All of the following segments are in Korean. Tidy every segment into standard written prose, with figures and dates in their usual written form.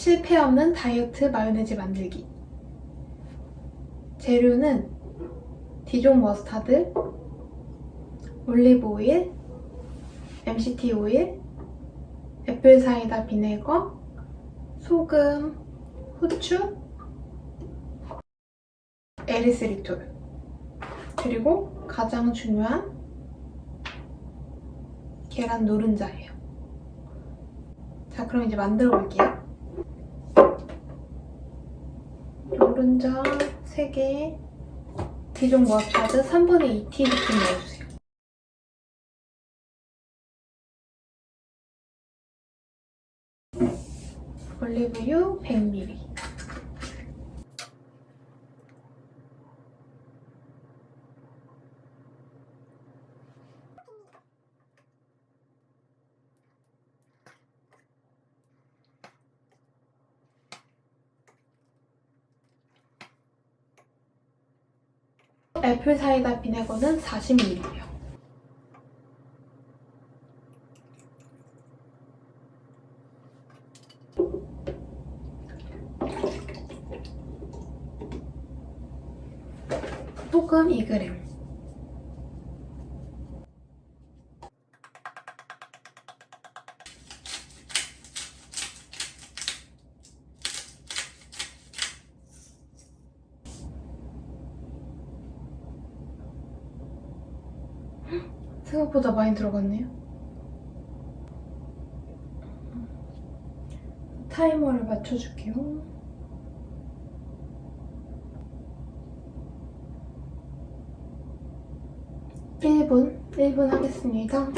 실패 없는 다이어트 마요네즈 만들기. 재료는 디jon 머스타드, 올리브 오일, MCT 오일, 애플 사이다 비네거, 소금, 후추, 에리스리톨, 그리고 가장 중요한 계란 노른자예요. 자, 그럼 이제 만들어 볼게요. 노른자 3개, 디jon 머스타드 3분의 2티스푼 넣어주세요. 올리브유 100ml. 애플 사이다 비네거는 40ml요. 소금 2g. 생각보다 많이 들어갔네요. 타이머를 맞춰줄게요. 1분 하겠습니다.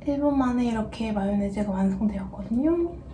(1분) 만에 이렇게 마요네즈가 완성되었거든요.